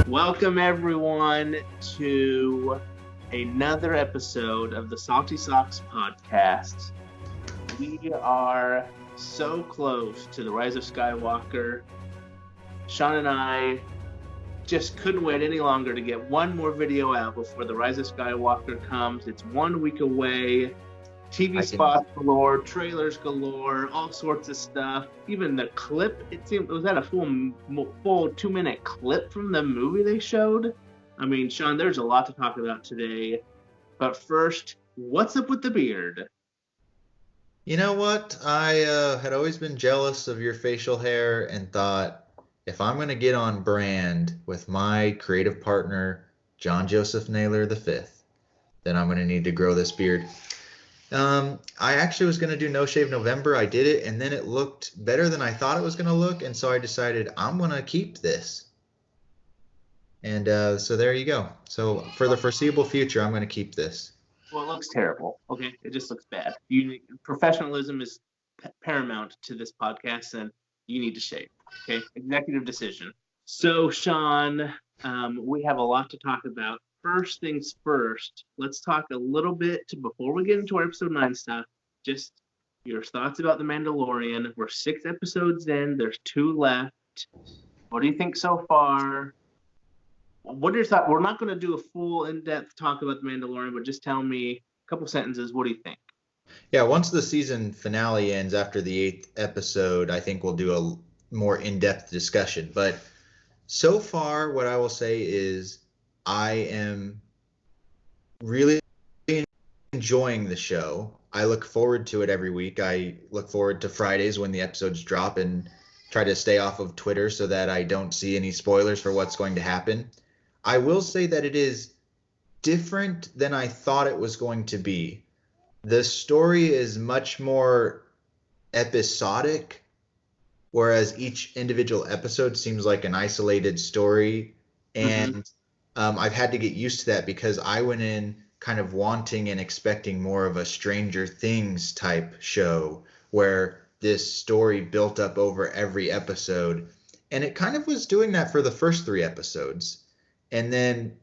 Welcome everyone to another episode of the Salty Socks podcast. We are so close to the Rise of Skywalker. Sean and I just couldn't wait any longer to get one more video out before the Rise of Skywalker comes. It's 1 week away. TV spots galore, trailers galore, all sorts of stuff. Even the clip, was that a full 2-minute clip from the movie they showed? I mean, Sean, there's a lot to talk about today. But first, what's up with the beard? You know what? I had always been jealous of your facial hair and thought, if I'm going to get on brand with my creative partner, John Joseph Naylor V, then I'm going to need to grow this beard. I actually was going to do No Shave November. I did it, and then it looked better than I thought it was going to look, and so I decided I'm going to keep this. And so there you go. So for the foreseeable future, I'm going to keep this. Well, it looks terrible. Okay, it just looks bad. Professionalism is paramount to this podcast, and you need to shave. Okay, executive decision. So, Sean, we have a lot to talk about. First things first, let's talk a little bit before we get into our episode 9 stuff. Just your thoughts about The Mandalorian. We're 6 episodes in. There's 2 left. What do you think so far? What are your thoughts? We're not going to do a full in-depth talk about The Mandalorian, but just tell me a couple sentences. What do you think? Yeah, once the season finale ends after the 8th episode, I think we'll do a more in-depth discussion. But so far, what I will say is I am really enjoying the show. I look forward to it every week. I look forward to Fridays when the episodes drop and try to stay off of Twitter so that I don't see any spoilers for what's going to happen. I will say that it is different than I thought it was going to be. The story is much more episodic, whereas each individual episode seems like an isolated story. And I've had to get used to that because I went in kind of wanting and expecting more of a Stranger Things type show where this story built up over every episode. And it kind of was doing that for the first 3 episodes. And then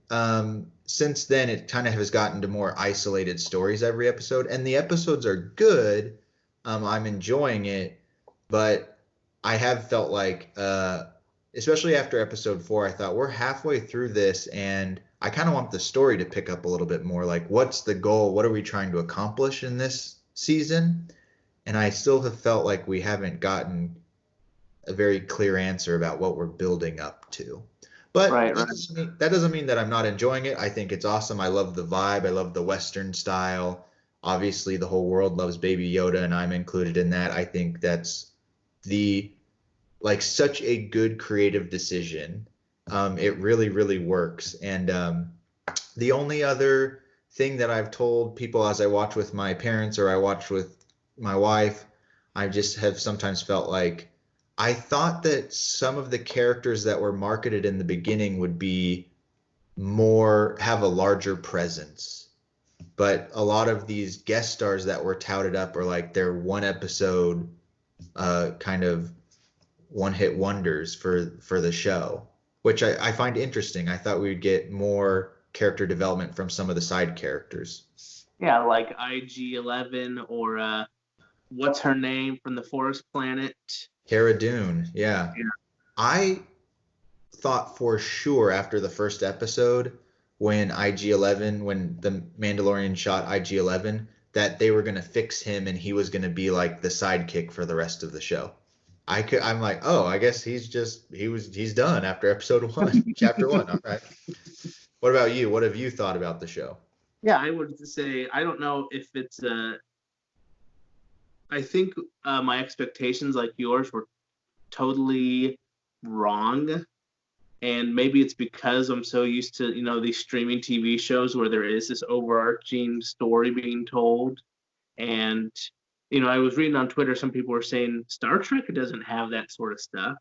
since then, it kind of has gotten to more isolated stories every episode. And the episodes are good. I'm enjoying it. But I have felt like, especially after episode 4, I thought we're halfway through this and I kind of want the story to pick up a little bit more. Like, what's the goal? What are we trying to accomplish in this season? And I still have felt like we haven't gotten a very clear answer about what we're building up to. But that doesn't mean that I'm not enjoying it. I think it's awesome. I love the vibe. I love the Western style. Obviously, the whole world loves Baby Yoda, and I'm included in that. I think that's such a good creative decision. It really, really works. And the only other thing that I've told people as I watch with my parents or I watch with my wife, I just have sometimes felt like I thought that some of the characters that were marketed in the beginning would be have a larger presence. But a lot of these guest stars that were touted up are like they're one episode kind of one-hit wonders for the show, which I find interesting. I thought we would get more character development from some of the side characters. Yeah, like IG-11 or what's her name from the Forest Planet? Cara Dune, yeah. I thought for sure after the first episode when the Mandalorian shot IG-11, that they were going to fix him and he was going to be like the sidekick for the rest of the show. I'm like, oh, I guess he's done after episode 1, chapter 1. All right. What about you? What have you thought about the show? Yeah, I would say, I don't know if it's I think my expectations, like yours, were totally wrong. And maybe it's because I'm so used to, these streaming TV shows where there is this overarching story being told. And, I was reading on Twitter, some people were saying Star Trek doesn't have that sort of stuff,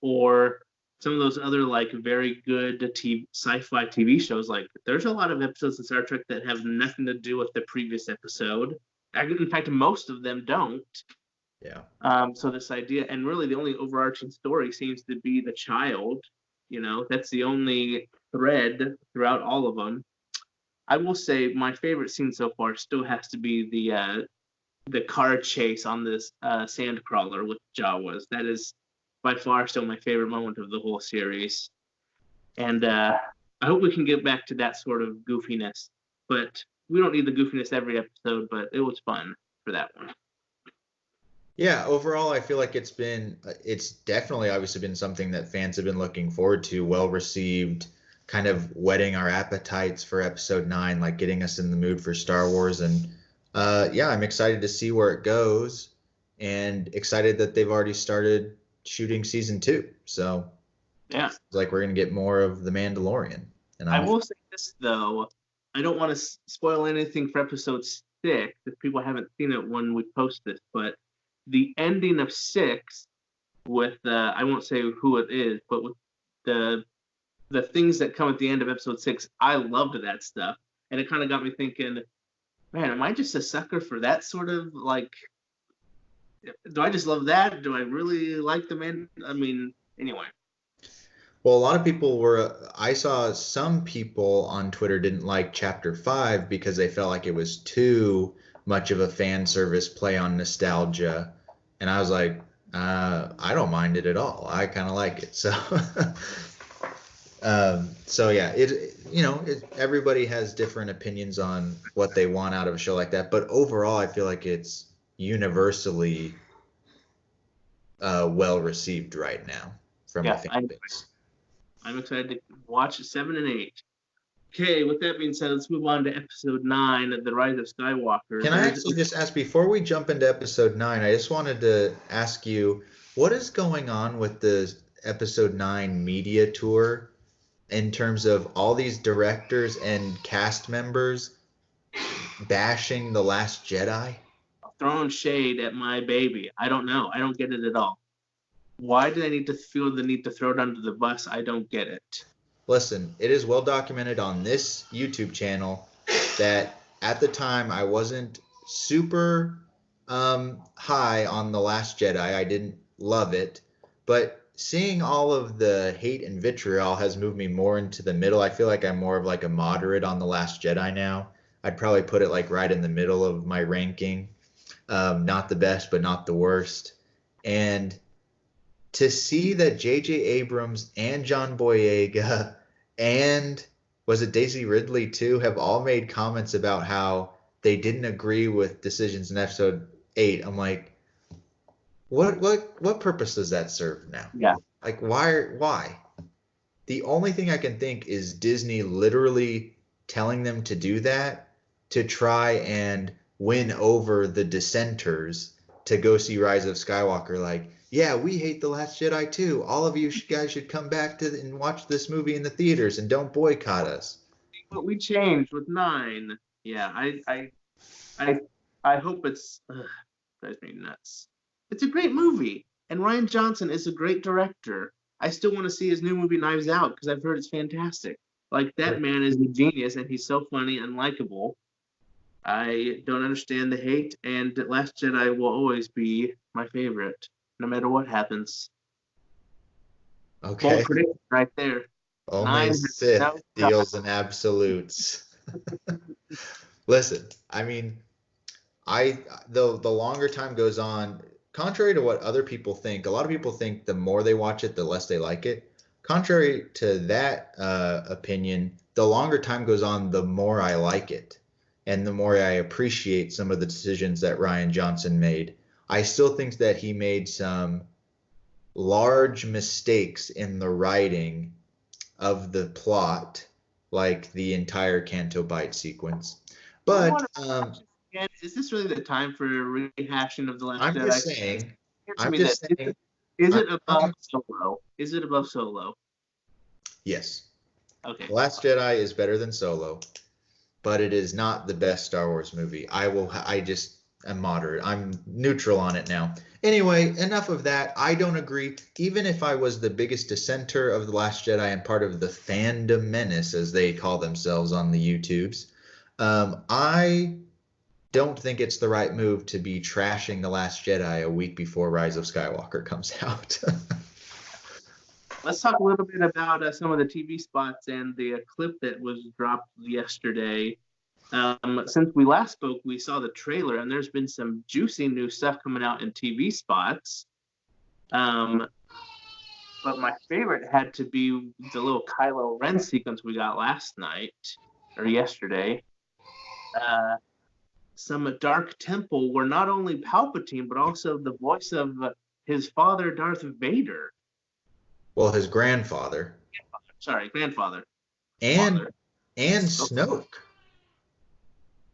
or some of those other, like, very good sci-fi TV shows. Like, there's a lot of episodes of Star Trek that have nothing to do with the previous episode. In fact, most of them don't. Yeah. So this idea, and really the only overarching story seems to be the child, That's the only thread throughout all of them. I will say my favorite scene so far still has to be the car chase on this sand crawler with Jawas. That is by far still my favorite moment of the whole series. And I hope we can get back to that sort of goofiness. But we don't need the goofiness every episode, but it was fun for that one. Yeah, overall, I feel like it's definitely obviously been something that fans have been looking forward to, well received, kind of whetting our appetites for episode 9, like getting us in the mood for Star Wars. And yeah, I'm excited to see where it goes and excited that they've already started shooting season 2. So yeah, it's like we're going to get more of The Mandalorian. And I will say this, though. I don't want to spoil anything for episode 6 if people haven't seen it when we post this, but the ending of 6 with I won't say who it is, but with the things that come at the end of episode 6, I loved that stuff, and it kind of got me thinking, man, am I just a sucker for that sort of like? Do I just love that? Do I really like the man? I mean, anyway. Well, a lot of people I saw some people on Twitter didn't like Chapter 5 because they felt like it was too much of a fan service play on nostalgia. And I was like, I don't mind it at all. I kind of like it. So, so yeah, everybody has different opinions on what they want out of a show like that. But overall, I feel like it's universally well received right now from the fan base. I'm excited to watch 7 and 8. Okay, with that being said, let's move on to episode 9, The Rise of Skywalker. Can I actually just ask, before we jump into episode 9, I just wanted to ask you, what is going on with the episode 9 media tour in terms of all these directors and cast members bashing The Last Jedi? Throwing shade at my baby. I don't know. I don't get it at all. Why do they need to feel the need to throw it under the bus? I don't get it. Listen, it is well documented on this YouTube channel that at the time I wasn't super high on The Last Jedi. I didn't love it. But seeing all of the hate and vitriol has moved me more into the middle. I feel like I'm more of like a moderate on The Last Jedi now. I'd probably put it like right in the middle of my ranking. Not the best, but not the worst. And to see that J.J. Abrams and John Boyega and was it Daisy Ridley too have all made comments about how they didn't agree with decisions in episode 8. I'm like, what purpose does that serve now? Yeah. Like why? The only thing I can think is Disney literally telling them to do that to try and win over the dissenters to go see Rise of Skywalker. Like, yeah, we hate The Last Jedi too. All of you guys should come back and watch this movie in the theaters and don't boycott us. But we changed with 9. Yeah, I hope it's drives me nuts. It's a great movie, and Rian Johnson is a great director. I still want to see his new movie Knives Out because I've heard it's fantastic. Like, that man is a genius, and he's so funny and likable. I don't understand the hate, and Last Jedi will always be my favorite, no matter what happens. Okay. Bold prediction right there. Only Sith deals in absolutes. Listen, I mean, the longer time goes on, contrary to what other people think, a lot of people think the more they watch it, the less they like it. Contrary to that opinion, the longer time goes on, the more I like it. And the more I appreciate some of the decisions that Rian Johnson made. I still think that he made some large mistakes in the writing of the plot, like the entire Canto Bight sequence. But is this really the time for a rehashing of The Last Jedi? I'm just saying. Is it above Solo? Is it above Solo? Yes. Okay. The Last Jedi is better than Solo, but it is not the best Star Wars movie. I just am moderate. I'm neutral on it now. Anyway, enough of that. I don't agree. Even if I was the biggest dissenter of The Last Jedi and part of the fandom menace, as they call themselves on the YouTubes, I don't think it's the right move to be trashing The Last Jedi a week before Rise of Skywalker comes out. let's talk a little bit about some of the TV spots and the clip that was dropped yesterday. Since we last spoke, we saw the trailer, and there's been some juicy new stuff coming out in TV spots. Um, but my favorite had to be the little Kylo Ren sequence we got last night or yesterday. Some Dark Temple where not only Palpatine, but also the voice of his father, Darth Vader. Well, his grandfather. Sorry, grandfather. And Father. Snoke.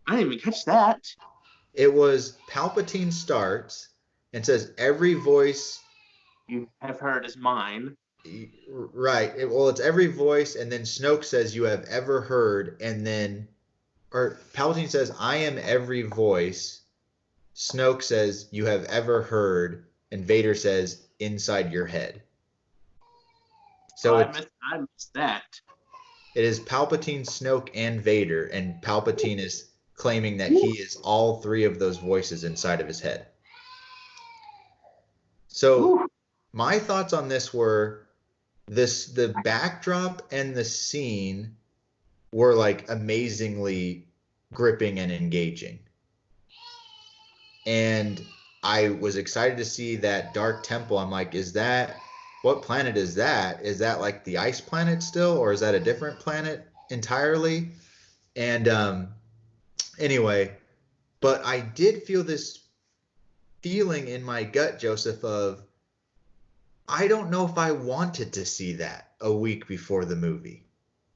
I didn't even catch that. It was Palpatine starts and says every voice you have heard is mine. Right. It's every voice, and then Snoke says you have ever heard, and then or Palpatine says I am every voice. Snoke says you have ever heard, and Vader says inside your head. So I missed that. It is Palpatine, Snoke, and Vader, and Palpatine is claiming that he is all three of those voices inside of his head. So my thoughts on this were the backdrop and the scene were like amazingly gripping and engaging. And I was excited to see that Dark Temple. I'm like, what planet is that? Is that like the ice planet still, or is that a different planet entirely? And anyway, but I did feel this feeling in my gut, Joseph, of I don't know if I wanted to see that a week before the movie.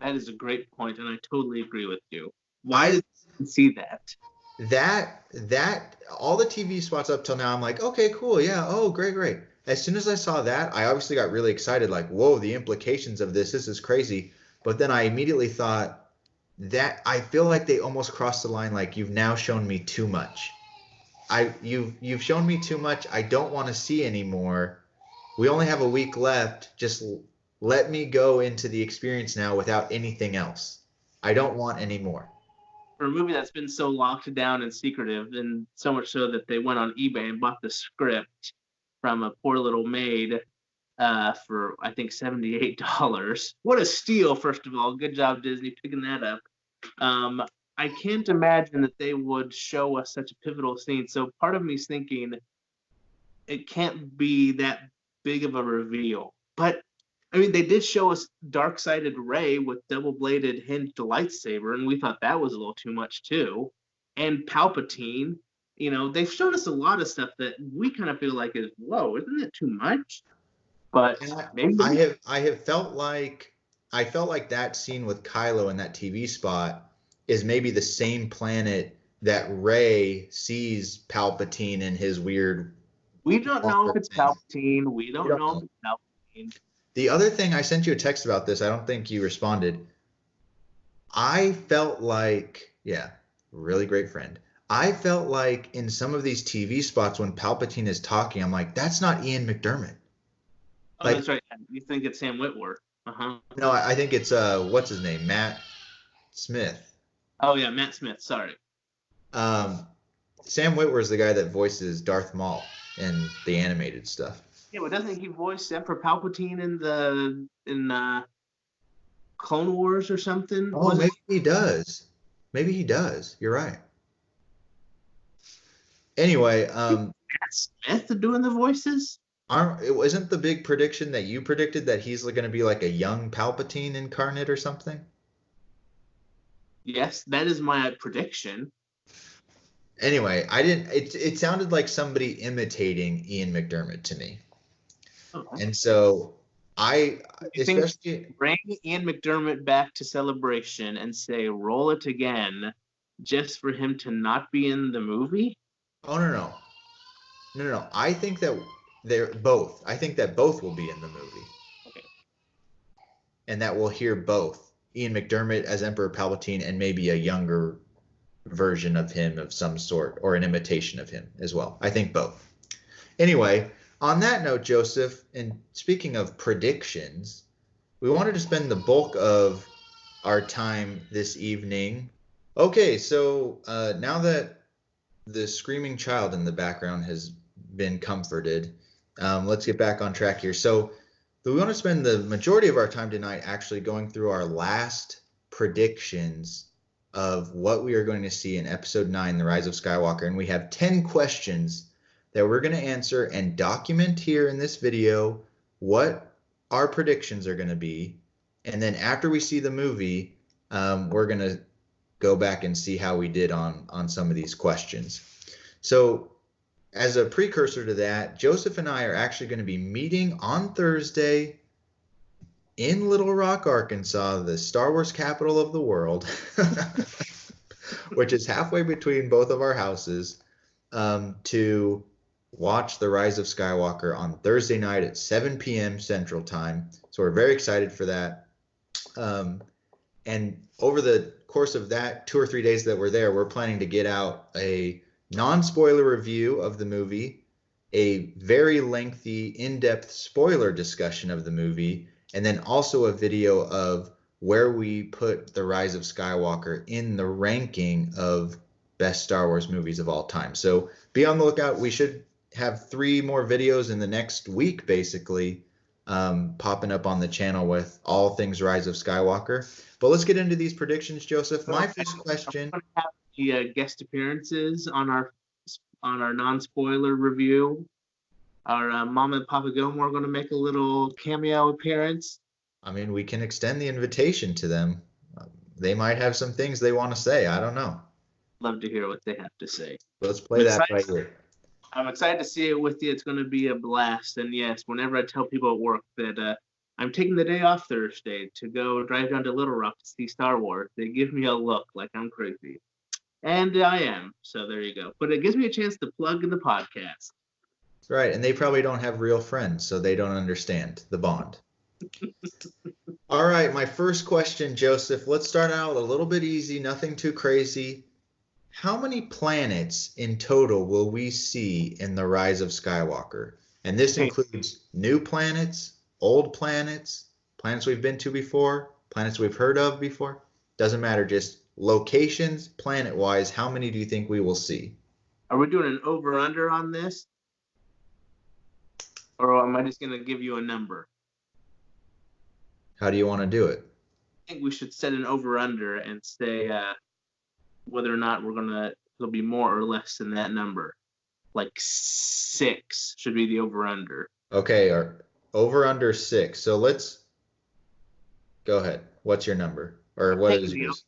That is a great point, and I totally agree with you. Why did you see that? That all the TV spots up till now, I'm like, okay, cool, yeah, oh, great. As soon as I saw that, I obviously got really excited, like, whoa, the implications of this is crazy. But then I immediately thought that I feel like they almost crossed the line, like, you've now shown me too much. You've shown me too much. I don't want to see anymore. We only have a week left. Just let me go into the experience now without anything else. I don't want any more. For a movie that's been so locked down and secretive, and so much so that they went on eBay and bought the script from a poor little maid for, I think, $78. What a steal, first of all. Good job, Disney, picking that up. I can't imagine that they would show us such a pivotal scene. So part of me is thinking it can't be that big of a reveal. But I mean, they did show us dark-sided Rey with double-bladed hinged lightsaber, and we thought that was a little too much too. And Palpatine, they've shown us a lot of stuff that we kind of feel like is, whoa, isn't that too much? But maybe I have felt like that scene with Kylo in that TV spot is maybe the same planet that Rey sees Palpatine in his weird. We don't know if it's Palpatine. We don't know if it's Palpatine. The other thing, I sent you a text about this. I don't think you responded. I felt like, really great friend. I felt like in some of these TV spots when Palpatine is talking, I'm like, that's not Ian McDermott. Oh, that's right. You think it's Sam Witwer. Uh-huh. No, I think it's, what's his name? Matt Smith. Oh, yeah, Matt Smith. Sorry. Sam Witwer is the guy that voices Darth Maul in the animated stuff. Yeah, but doesn't he voice Emperor Palpatine in Clone Wars or something? Oh, maybe he does. Maybe he does. You're right. Anyway, Matt Smith doing the voices? Isn't the big prediction that you predicted that he's going to be like a young Palpatine incarnate or something? Yes, that is my prediction. Anyway, it sounded like somebody imitating Ian McDermott to me. Okay. And so bring Ian McDermott back to Celebration and say, roll it again, just for him to not be in the movie? Oh, no. I think that they're both. I think that both will be in the movie. Okay. And that we'll hear both. Ian McDermott as Emperor Palpatine and maybe a younger version of him of some sort, or an imitation of him as well. I think both. Anyway, on that note, Joseph, and speaking of predictions, we wanted to spend the bulk of our time this evening. Okay, so now that the screaming child in the background has been comforted, let's get back on track here. So we want to spend the majority of our time tonight actually going through our last predictions of what we are going to see in Episode 9, The Rise of Skywalker. And we have 10 questions that we're going to answer and document here in this video what our predictions are going to be. And then after we see the movie, we're going to go back and see how we did on some of these questions. So as a precursor to that, Joseph and I are actually going to be meeting on Thursday in Little Rock, Arkansas, the Star Wars capital of the world, which is halfway between both of our houses, to watch The Rise of Skywalker on Thursday night at 7 p.m. Central Time. So we're very excited for that. And over the course of that 2 or 3 days that we're there, we're planning to get out a non-spoiler review of the movie, a very lengthy, in-depth spoiler discussion of the movie, and then also a video of where we put The Rise of Skywalker in the ranking of best Star Wars movies of all time. So be on the lookout. We should have 3 more videos in the next week, basically, popping up on the channel with all things Rise of Skywalker. But let's get into these predictions, Joseph. My first question. We're going to have the guest appearances on our non-spoiler review. Our Mama and Papa Gilmore are going to make a little cameo appearance. I mean, we can extend the invitation to them. They might have some things they want to say. I don't know. Love to hear what they have to say. Let's play that right here. I'm excited to see it with you. It's going to be a blast. And yes, whenever I tell people at work that I'm taking the day off Thursday to go drive down to Little Rock to see Star Wars, they give me a look like I'm crazy. And I am. So there you go. But it gives me a chance to plug in the podcast. Right. And they probably don't have real friends, so they don't understand the bond. All right. My first question, Joseph. Let's start out a little bit easy, nothing too crazy. How many planets in total will we see in The Rise of Skywalker? And this includes new planets, old planets, planets we've been to before, planets we've heard of before. Doesn't matter, just locations, planet-wise, how many do you think we will see? Are we doing an over-under on this? Or am I just going to give you a number? How do you want to do it? I think we should set an over-under and say whether or not it'll be more or less than that number. Like 6 should be the over-under. Okay, or over-under 6. So let's go ahead. What's your number? Or what is yours?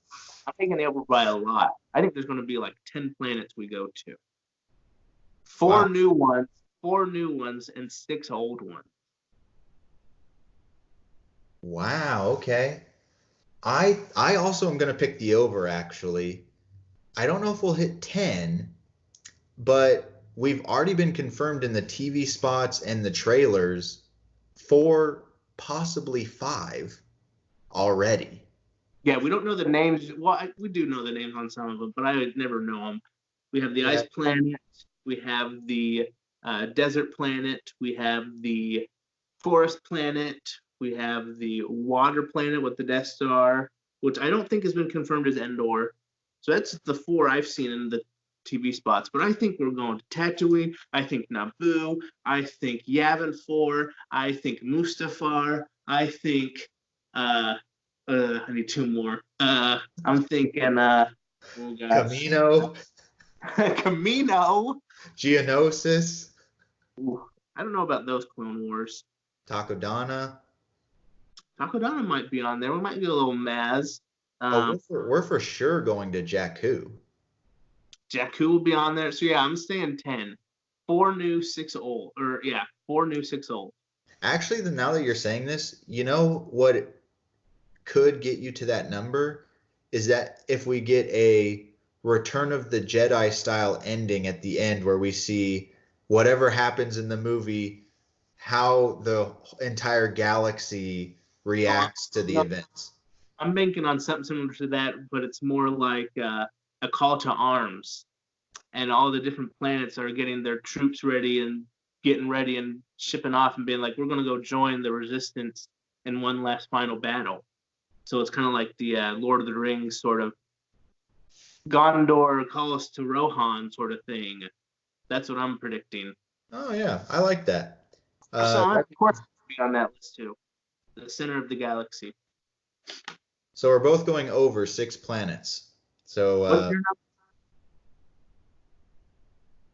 I'm taking the over by a lot. I think there's going to be like 10 planets we go to. 4 new ones, and 6 old ones. Wow, okay. I also am going to pick the over, actually. I don't know if we'll hit 10, but we've already been confirmed in the TV spots and the trailers 4, possibly 5 already. Yeah, we don't know the names. Well, we do know the names on some of them, but I would never know them. We have the ice planet. We have the desert planet. We have the forest planet. We have the water planet with the Death Star, which I don't think has been confirmed as Endor. So that's the 4 I've seen in the TV spots. But I think we're going to Tatooine. I think Naboo. I think Yavin 4. I think Mustafar. I think I need 2 more. I'm thinking Camino. Camino. Geonosis. Ooh, I don't know about those Clone Wars. Takodana. Takodana might be on there. We might get a little Maz. We're for sure going to Jakku. Jakku will be on there. So yeah, I'm saying 10. 4 new, 6 old. 4 new, 6 old. Actually, now that you're saying this, you know what could get you to that number is that if we get a Return of the Jedi style ending at the end where we see whatever happens in the movie, how the entire galaxy reacts to the events. I'm banking on something similar to that, but it's more like a call to arms. And all the different planets are getting their troops ready and getting ready and shipping off and being like, we're going to go join the Resistance in one last final battle. So it's kind of like the Lord of the Rings sort of Gondor call us to Rohan sort of thing. That's what I'm predicting. Oh, yeah. I like that. Of be on that list too. The center of the galaxy. So we're both going over 6 planets. So What's your number?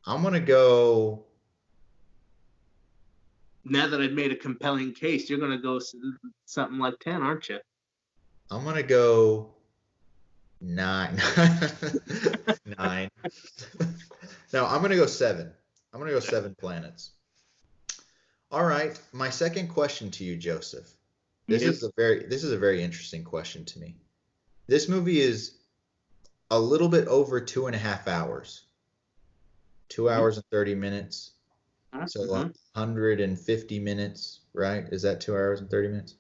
I'm gonna go. Now that I've made a compelling case, you're gonna go something like 10, aren't you? I'm gonna go 9. 9. No, I'm gonna go 7. I'm gonna go 7 planets. All right. My second question to you, Joseph. This is a very interesting question to me. This movie is a little bit over 2.5 hours. 2 hours and 30 minutes. So 150 minutes, right? Is that 2 hours and 30 minutes?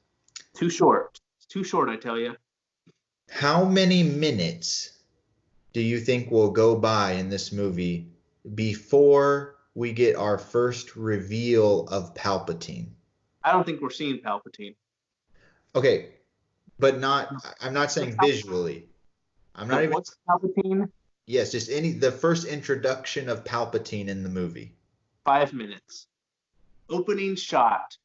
Too short. It's too short, I tell you. How many minutes do you think will go by in this movie before we get our first reveal of Palpatine? I don't think we're seeing Palpatine. Okay, but I'm not saying visually. I'm not even. What's Palpatine? Yes, just the first introduction of Palpatine in the movie. 5 minutes. Opening shot.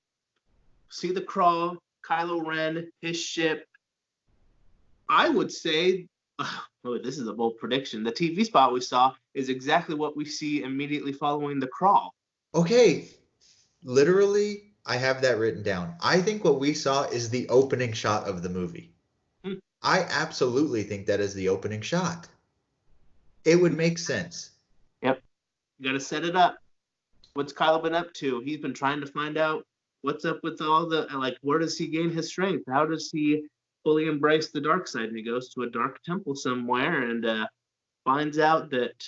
See the crawl, Kylo Ren, his ship. I would say, this is a bold prediction. The TV spot we saw is exactly what we see immediately following the crawl. Okay, literally, I have that written down. I think what we saw is the opening shot of the movie. I absolutely think that is the opening shot. It would make sense. Yep. You got to set it up. What's Kylo been up to? He's been trying to find out what's up with all the, where does he gain his strength? How does he fully embrace the dark side? And he goes to a dark temple somewhere and finds out that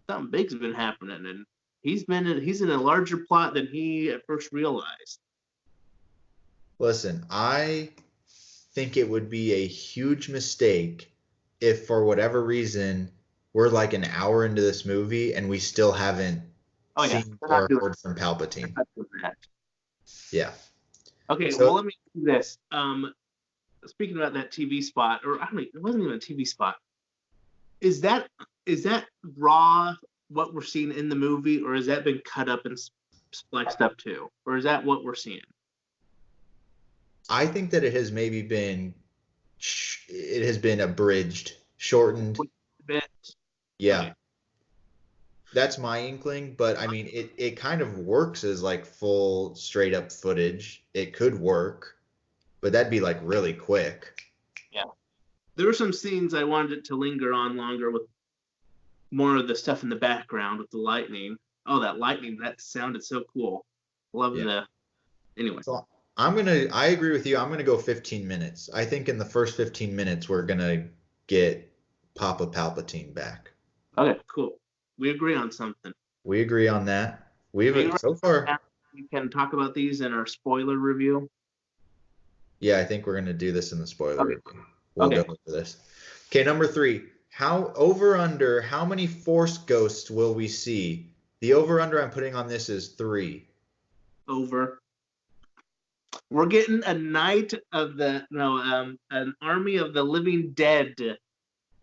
something big's been happening. And he's in a larger plot than he at first realized. Listen, I think it would be a huge mistake if for whatever reason we're like an hour into this movie and we still haven't seen or heard from Palpatine. Yeah. Okay, well, let me do this. Speaking about that TV spot, or I mean, it wasn't even a TV spot. Is that raw what we're seeing in the movie, or has that been cut up and spliced up too, or is that what we're seeing? I think that it has maybe been abridged, shortened. Yeah. Okay. That's my inkling, but I mean, it kind of works as like full straight up footage. It could work, but that'd be like really quick. Yeah. There were some scenes I wanted it to linger on longer with more of the stuff in the background with the lightning. Oh, that lightning, that sounded so cool. Love anyway. So I agree with you. I'm going to go 15 minutes. I think in the first 15 minutes, we're going to get Papa Palpatine back. Okay, cool. We agree on something. We agree on that. So far. We can talk about these in our spoiler review. Yeah, I think we're going to do this in the spoiler review. We'll go for this. Okay, number 3. How many Force ghosts will we see? The over-under I'm putting on this is 3. Over. We're getting an army of the living dead.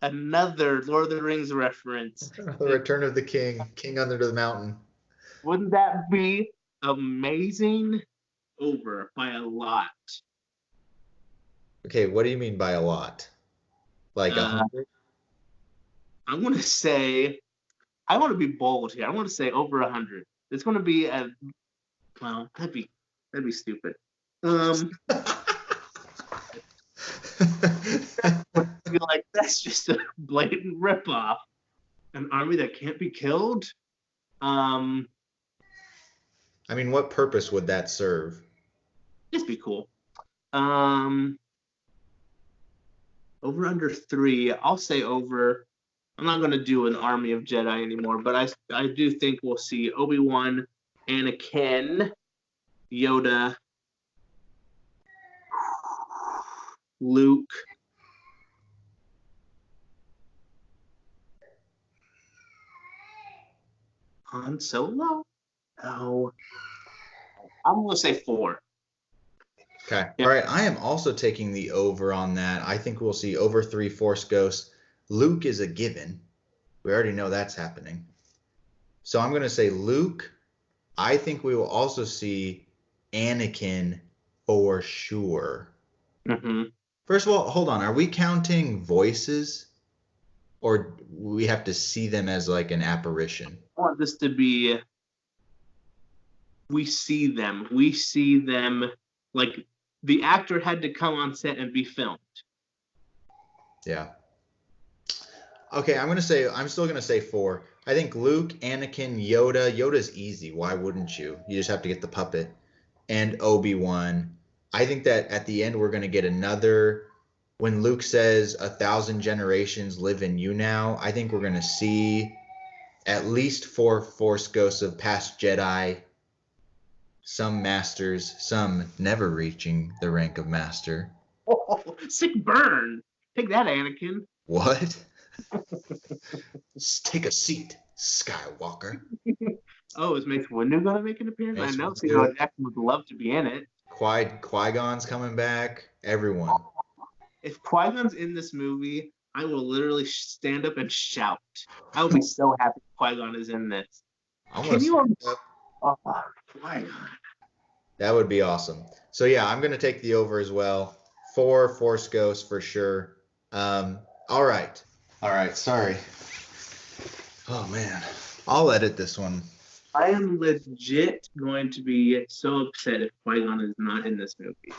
Another Lord of the Rings reference. The Return of the King under the mountain. Wouldn't that be amazing? Over by a lot. Okay, what do you mean by a lot? Like 100? I want to be bold here. I want to say over 100. It's going to be that'd be stupid. Like that's just a blatant ripoff. An army that can't be killed. I mean, what purpose would that serve? Just be cool. Over under 3. I'll say over. I'm not going to do an army of Jedi anymore, but I do think we'll see Obi-Wan, Anakin, Yoda, Luke. Han Solo? No. I'm going to say 4. Okay. Yeah. All right. I am also taking the over on that. I think we'll see over 3 Force ghosts. Luke is a given. We already know that's happening. So I'm going to say Luke. I think we will also see Anakin for sure. Mm-hmm. First of all, hold on. Are we counting voices, or we have to see them as like an apparition? I want this to be. We see them. We see them like the actor had to come on set and be filmed. Yeah. Okay, I'm still gonna say 4. I think Luke, Anakin, Yoda. Yoda's easy. Why wouldn't you? You just have to get the puppet. And Obi-Wan. I think that at the end we're gonna get another. When Luke says 1,000 generations live in you now, I think we're gonna see at least 4 Force ghosts of past Jedi. Some masters, some never reaching the rank of master. Oh, sick burn! Take that, Anakin. What? Take a seat, Skywalker. Oh, is Mace Windu gonna make an appearance? Mace I know Windu. Samuel Jackson would love to be in it. Qui-Gon's coming back. Everyone. If Qui-Gon's in this movie, I will literally stand up and shout. I will be so happy Qui-Gon is in this. Can you? Oh, Qui-Gon. That would be awesome. So yeah, I'm gonna take the over as well. 4 Force Ghosts for sure. All right. Sorry. Oh man, I'll edit this one. I am legit going to be so upset if Qui-Gon is not in this movie.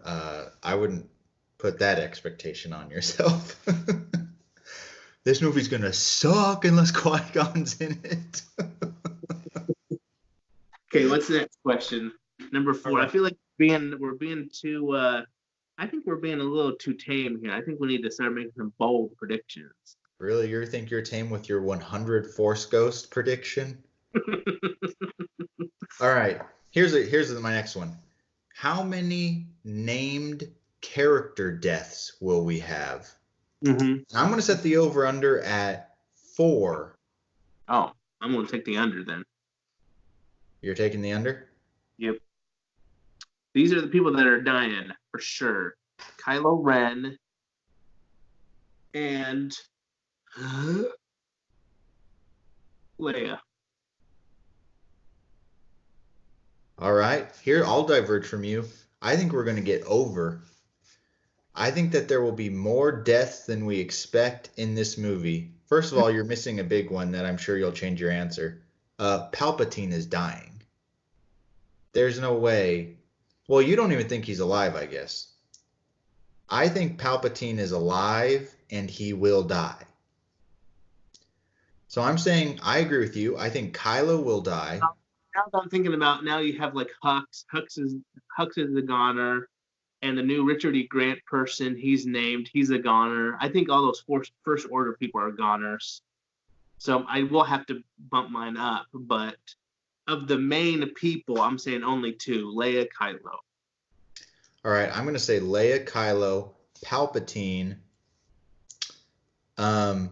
I wouldn't put that expectation on yourself. This movie's gonna suck unless Qui-Gon's in it. Okay, what's the next question? Number 4. I feel like we're being too. I think we're being a little too tame here. I think we need to start making some bold predictions. Really, you think you're tame with your 100 Force Ghost prediction? All right, here's my next one. How many named character deaths will we have? Mm-hmm. I'm going to set the over-under at 4. Oh, I'm going to take the under then. You're taking the under? Yep. These are the people that are dying for sure. Kylo Ren and Leia. All right, here I'll diverge from you. I think we're going to get over. I think that there will be more deaths than we expect in this movie. First of all, you're missing a big one that I'm sure you'll change your answer. Palpatine is dying. There's no way. Well, you don't even think he's alive, I guess. I think Palpatine is alive and he will die. So I'm saying I agree with you. I think Kylo will die. Now that I'm thinking about, now you have like Hux. Hux is a goner, and the new Richard E. Grant person, he's named. He's a goner. I think all those First Order people are goners. So I will have to bump mine up, but of the main people, I'm saying only 2, Leia, Kylo. All right, I'm going to say Leia, Kylo, Palpatine. I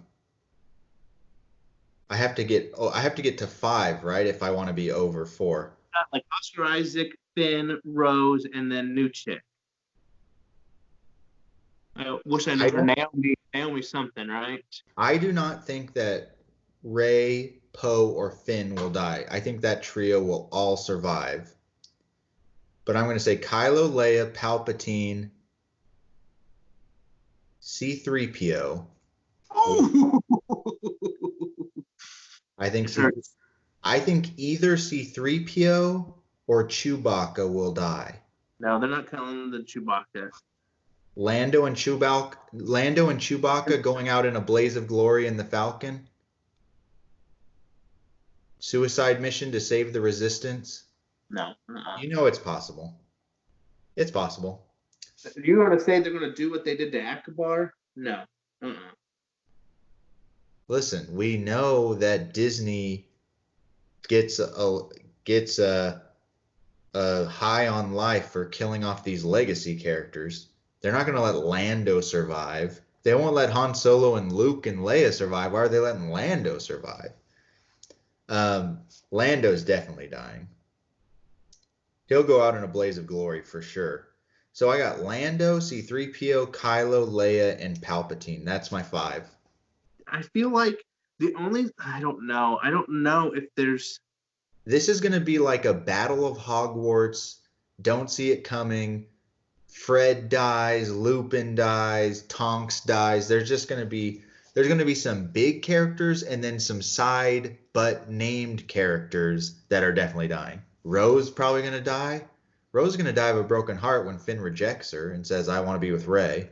have to get to 5, right? If I want to be over 4. Like Oscar Isaac, Finn, Rose, and then new chick. I wish I knew Naomi something, right? I do not think that Rey, Poe, or Finn will die. I think that trio will all survive. But I'm going to say Kylo, Leia, Palpatine, C-3PO. Oh! I think either C-3PO or Chewbacca will die. No, they're not calling the Chewbacca. Lando and Chewbacca going out in a blaze of glory in the Falcon. Suicide mission to save the Resistance. No. You know it's possible. It's possible. You're going to say they're going to do what they did to Akbar? No. Listen, we know that Disney gets a high on life for killing off these legacy characters. They're not going to let Lando survive. They won't let Han Solo and Luke and Leia survive. Why are they letting Lando survive? Lando's definitely dying. He'll go out in a blaze of glory for sure. So I got Lando, C-3PO, Kylo, Leia, and Palpatine. That's my 5. I feel like I don't know if there's This is going to be like a Battle of Hogwarts. Don't see it coming. Fred dies, Lupin dies, Tonks dies. There's going to be some big characters and then some side but named characters that are definitely dying. Rose probably going to die. Rose is going to die of a broken heart when Finn rejects her and says, "I want to be with Rey,"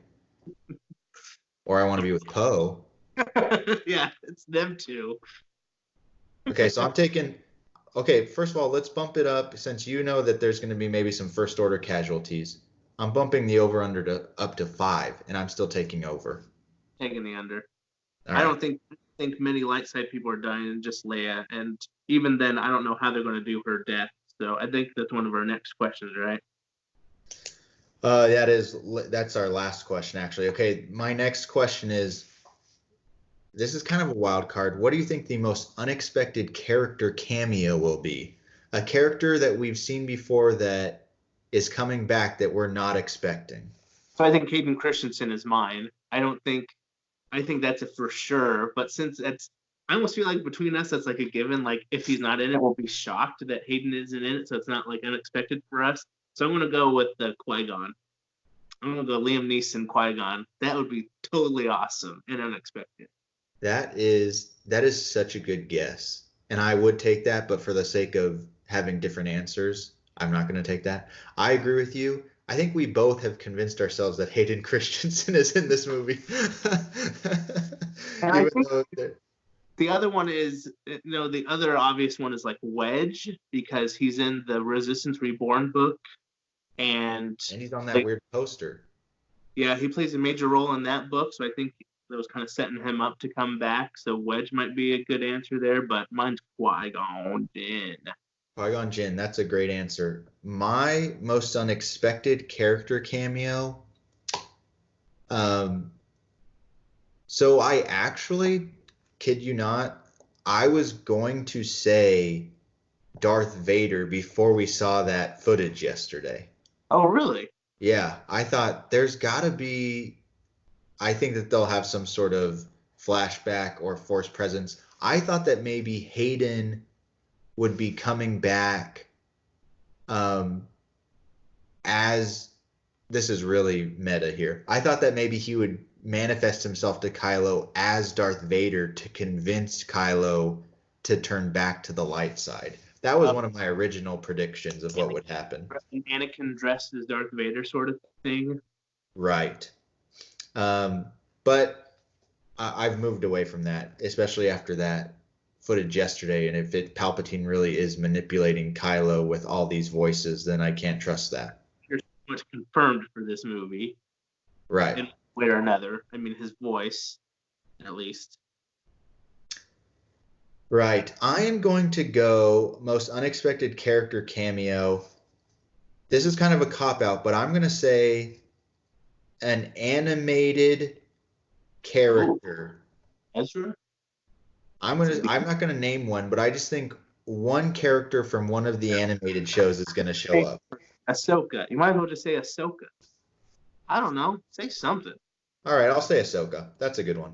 or "I want to be with Poe." Yeah, it's them two. Okay, so I'm taking. Okay, first of all, let's bump it up since you know that there's going to be maybe some first order casualties. I'm bumping the over under to up to 5, and I'm still taking over. Taking the under. All I right. don't think many light side people are dying, just Leia. And even then, I don't know how they're going to do her death. So I think that's one of our next questions, right? That's our last question actually. Okay, my next question is this is kind of a wild card. What do you think the most unexpected character cameo will be? A character that we've seen before that is coming back that we're not expecting. So I think Hayden Christensen is mine. I think that's a for sure. But since I almost feel like between us, that's like a given. Like if he's not in it, we'll be shocked that Hayden isn't in it. So it's not like unexpected for us. So I'm gonna go with the Qui-Gon. I'm gonna go Liam Neeson Qui-Gon. That would be totally awesome and unexpected. That is such a good guess. And I would take that, but for the sake of having different answers, I'm not going to take that. I agree with you. I think we both have convinced ourselves that Hayden Christensen is in this movie. And I Even think though the other one is, the other obvious one is like Wedge because he's in the Resistance Reborn book, and and he's on that like, weird poster. yeah, he plays a major role in that book. So I think that was kind of setting him up to come back. So Wedge might be a good answer there, but mine's Qui-Gon Jinn. Qui-Gon Jinn, that's a great answer. My most unexpected character cameo. Um, so I actually, kid you not, I was going to say Darth Vader before we saw that footage yesterday. Oh, really? Yeah, I thought there's got to be, I think that they'll have some sort of flashback or force presence. I thought that maybe Hayden would be coming back um, as this is really meta here. I thought that maybe he would manifest himself to Kylo as Darth Vader to convince Kylo to turn back to the light side. That was Uh, one of my original predictions of what would happen. Anakin dressed as Darth Vader sort of thing. Right. Um, but I've moved away from that, especially after that footage yesterday. And if Palpatine really is manipulating Kylo with all these voices, then I can't trust that. There's so much confirmed for this movie Right. in one way or another. I mean, his voice, at least. Right. I am going to go most unexpected character cameo. This is kind of a cop out, but I'm going to say an animated character. Oh, Ezra? I'm not going to name one, but I just think one character from one of the animated shows is going to show up. Ahsoka. You might as well just say Ahsoka. I don't know. Say something. All right, I'll say Ahsoka. That's a good one.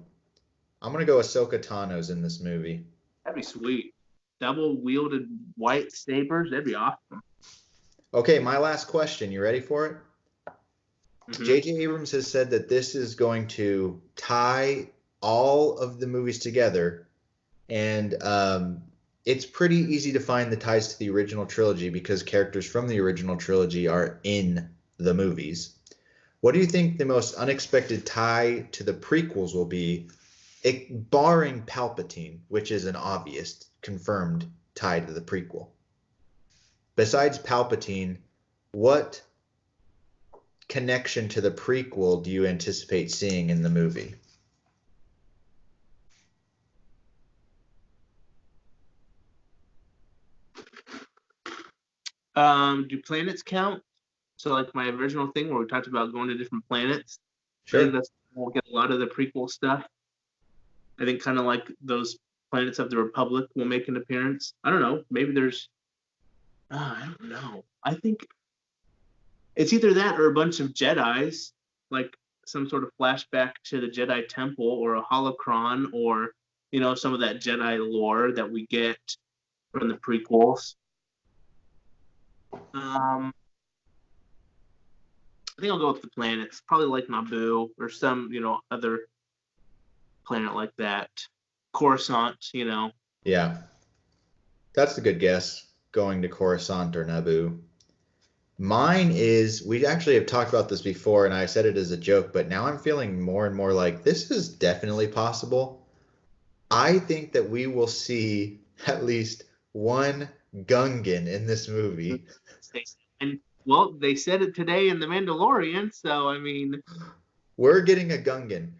I'm going to go Ahsoka Tano's in this movie. That'd be sweet. Double wielded white sabers. That'd be awesome. Okay, my last question. You ready for it? Mm-hmm. J.J. Abrams has said that this is going to tie all of the movies together, and it's pretty easy to find the ties to the original trilogy because characters from the original trilogy are in the movies. What do you think the most unexpected tie to the prequels will be, barring Palpatine, which is an obvious, confirmed tie to the prequel? Besides Palpatine, what connection to the prequel do you anticipate seeing in the movie? Do planets count? So, like my original thing where we talked about going to different planets. I Sure. think that's we'll get a lot of the prequel stuff. I think kind of like those planets of the Republic will make an appearance. I don't know. Maybe there's. I don't know. I think it's either that or a bunch of Jedi's, like some sort of flashback to the Jedi Temple or a holocron or some of that Jedi lore that we get from the prequels. I think I'll go with the planets. Probably like Naboo or some, other planet like that. Coruscant, Yeah, that's a good guess. Going to Coruscant or Naboo. Mine is, we actually have talked about this before, and I said it as a joke, but now I'm feeling more and more like this is definitely possible. I think that we will see at least one Gungan in this movie. And well, they said it today in The Mandalorian, so I mean, we're getting a Gungan,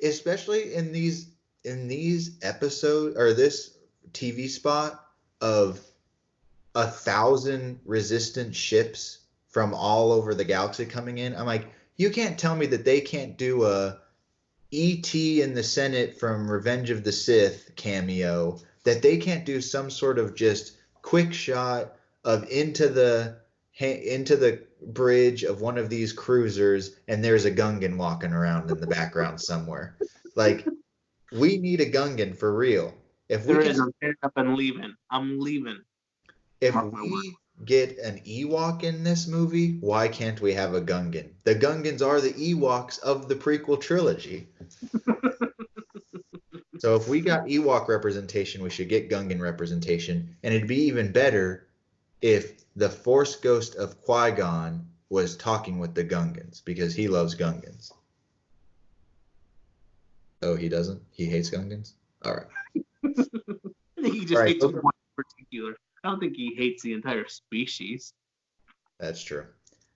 especially in these episodes or this TV spot of 1,000 resistant ships from all over the galaxy coming in. I'm like, you can't tell me that they can't do a E.T. in the Senate from Revenge of the Sith cameo, that they can't do some sort of just quick shot of into the bridge of one of these cruisers and there's a Gungan walking around in the background somewhere. Like, we need a Gungan for real. If we I'm picking up and leaving. I'm leaving. If we get an Ewok in this movie, why can't we have a Gungan? The Gungans are the Ewoks of the prequel trilogy. So if we got Ewok representation, we should get Gungan representation. And it'd be even better if the Force Ghost of Qui-Gon was talking with the Gungans, because he loves Gungans. Oh, he doesn't? He hates Gungans? All right. I think he just hates one in particular. I don't think he hates the entire species. That's true.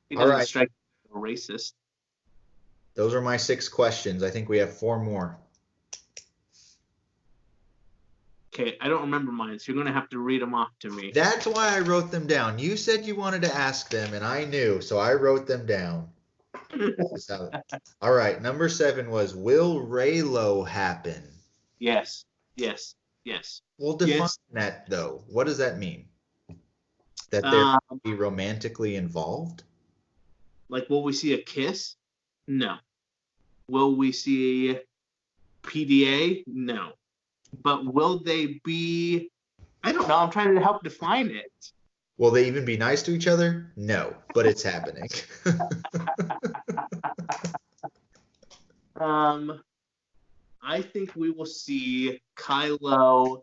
He doesn't strike me as a racist. Those are my 6 questions. I think we have 4 more. Okay, I don't remember mine, so you're going to have to read them off to me. That's why I wrote them down. You said you wanted to ask them, and I knew, so I wrote them down. All right, number 7 was, will Reylo happen? Yes. We'll define that, though. What does that mean? That they're be romantically involved? Like, will we see a kiss? No. Will we see PDA? No. But will they be... I don't know. I'm trying to help define it. Will they even be nice to each other? No, but it's happening. I think we will see Kylo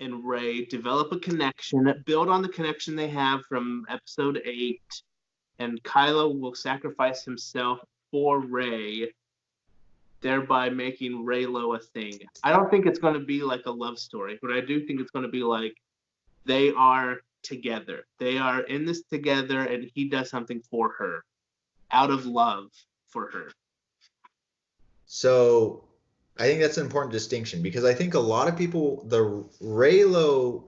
and Rey develop a connection, build on the connection they have from Episode 8, and Kylo will sacrifice himself for Rey, thereby making Reylo a thing. I don't think it's going to be like a love story, but I do think it's going to be like they are together. They are in this together, and he does something for her out of love for her. So I think that's an important distinction, because I think a lot of people, the Reylo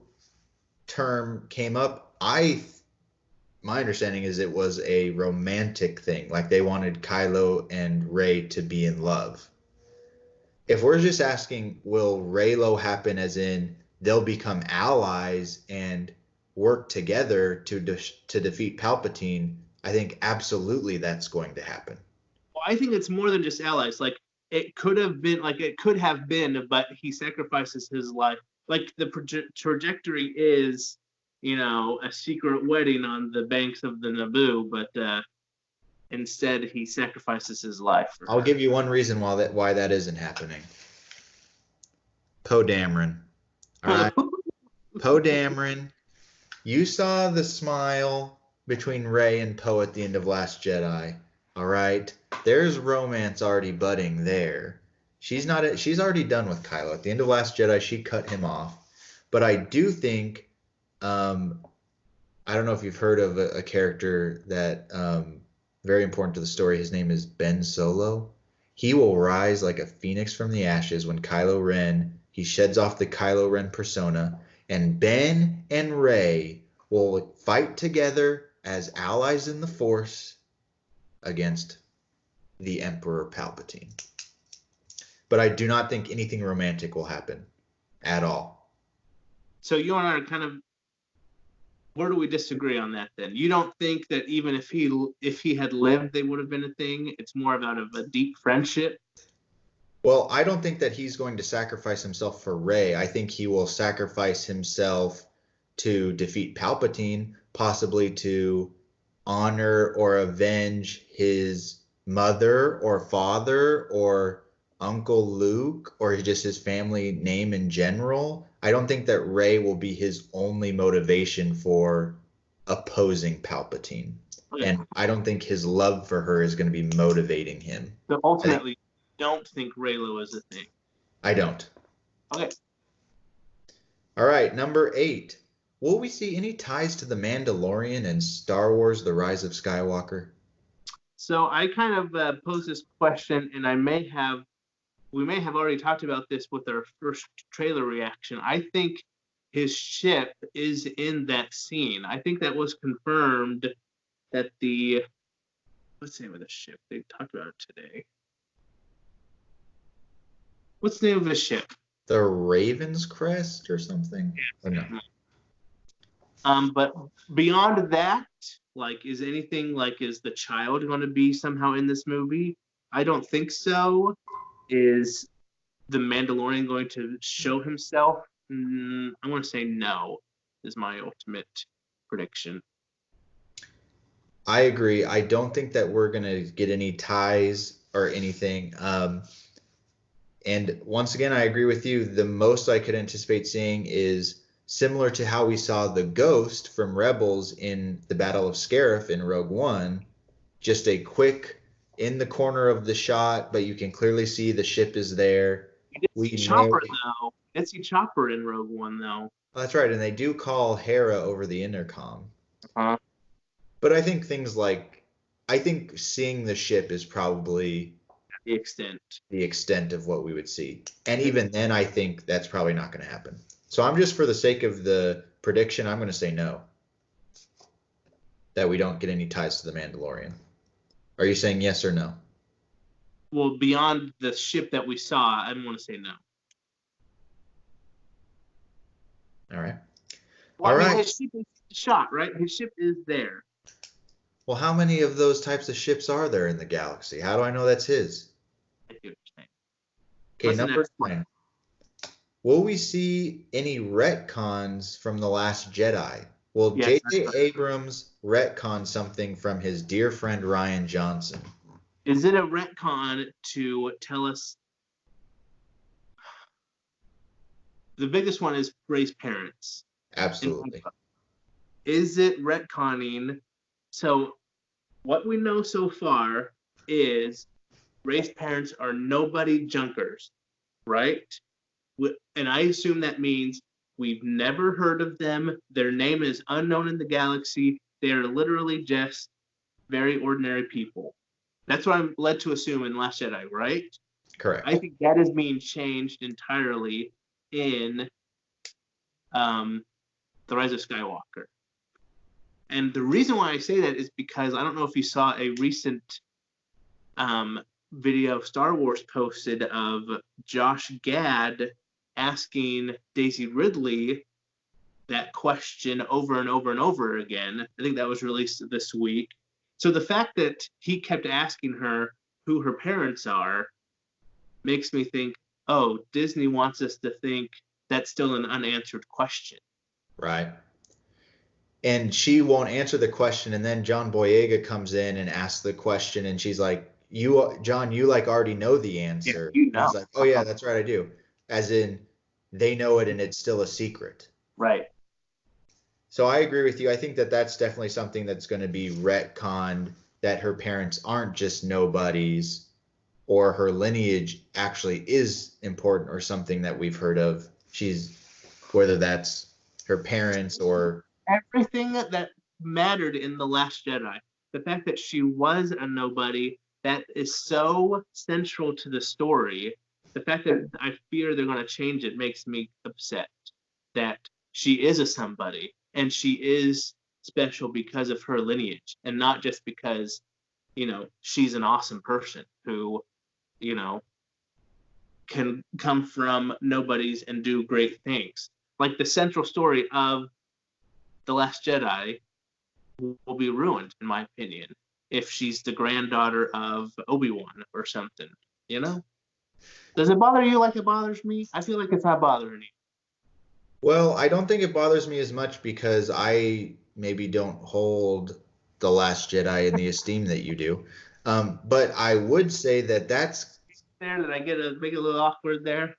term came up. My understanding is it was a romantic thing. Like, they wanted Kylo and Rey to be in love. If we're just asking, will Reylo happen as in they'll become allies and work together to defeat Palpatine, I think absolutely that's going to happen. Well, I think it's more than just allies. Like, it could have been, but he sacrifices his life. Like, the trajectory is, a secret wedding on the banks of the Naboo, but instead he sacrifices his life. I'll give you one reason why that isn't happening. Poe Dameron. All right. Poe Dameron. You saw the smile between Rey and Poe at the end of Last Jedi. All right. There's romance already budding there. She's already done with Kylo. At the end of Last Jedi, she cut him off. But I do think, I don't know if you've heard of a character that very important to the story. His name is Ben Solo. He will rise like a phoenix from the ashes when Kylo Ren, he sheds off the Kylo Ren persona, and Ben and Rey will fight together as allies in the Force against the Emperor Palpatine. But I do not think anything romantic will happen at all. So you and I are kind of, where do we disagree on that then? You don't think that even if he had lived, they would have been a thing? It's more out of a deep friendship? Well, I don't think that he's going to sacrifice himself for Rey. I think he will sacrifice himself to defeat Palpatine, possibly to honor or avenge his mother or father or Uncle Luke or just his family name in general. I don't think that Rey will be his only motivation for opposing Palpatine. Okay. And I don't think his love for her is going to be motivating him. So ultimately, don't think Reylo is a thing. I don't. Okay. All right, number 8. Will we see any ties to the Mandalorian and Star Wars: The Rise of Skywalker? So I kind of posed this question, and we may have already talked about this with our first trailer reaction. I think his ship is in that scene. I think that was confirmed that what's the name of the ship? They talked about it today. What's the name of his ship? The Raven's Crest or something? Yeah. Or no? But beyond that, is the child going to be somehow in this movie? I don't think so. Is the Mandalorian going to show himself? I want to say no, is my ultimate prediction. I agree. I don't think that we're going to get any ties or anything. And once again, I agree with you. The most I could anticipate seeing is similar to how we saw the Ghost from Rebels in the Battle of Scarif in Rogue One. Just a quick in the corner of the shot, but you can clearly see the ship is there. We Chopper, though. Let's see Chopper in Rogue One, though. Oh, that's right. And they do call Hera over the intercom. Uh-huh. But I think seeing the ship is probably the extent of what we would see. And even then, I think that's probably not going to happen. So I'm just, for the sake of the prediction, I'm going to say no. That we don't get any ties to the Mandalorian. Are you saying yes or no? Well, beyond the ship that we saw, I want to say no. All right. Well, all right. His ship is shot, right? His ship is there. Well, how many of those types of ships are there in the galaxy? How do I know that's his? I see what you're saying. Okay, number 9. Will we see any retcons from The Last Jedi? Will J.J. Abrams retcon something from his dear friend Rian Johnson? Is it a retcon to tell us? The biggest one is Rey's parents. Absolutely. Is it retconning? So what we know so far is Rey's parents are nobody junkers, right? And I assume that means we've never heard of them. Their name is unknown in the galaxy. They are literally just very ordinary people. That's what I'm led to assume in Last Jedi, right? Correct. I think that is being changed entirely in The Rise of Skywalker. And the reason why I say that is because I don't know if you saw a recent video Star Wars posted of Josh Gad asking Daisy Ridley that question over and over and over again. I think that was released this week. So the fact that he kept asking her who her parents are makes me think, oh, Disney wants us to think that's still an unanswered question. Right. And she won't answer the question, and then John Boyega comes in and asks the question, and she's like, John, you already know the answer. Yeah, you know. He's like, oh yeah, that's right, I do. As in, they know it and it's still a secret. Right. So I agree with you. I think that that's definitely something that's going to be retconned, that her parents aren't just nobodies, or her lineage actually is important or something that we've heard of. Whether that's her parents or everything that mattered in The Last Jedi. The fact that she was a nobody, that is so central to the story. The fact that I fear they're going to change it makes me upset. That she is a somebody, and she is special because of her lineage, and not just because, she's an awesome person who, can come from nobodies and do great things. Like the central story of The Last Jedi will be ruined, in my opinion, if she's the granddaughter of Obi-Wan or something, Does it bother you like it bothers me? I feel like it's not bothering you. Well, I don't think it bothers me as much because I maybe don't hold The Last Jedi in the esteem that you do. But I would say that that's There, did I make it a little awkward there?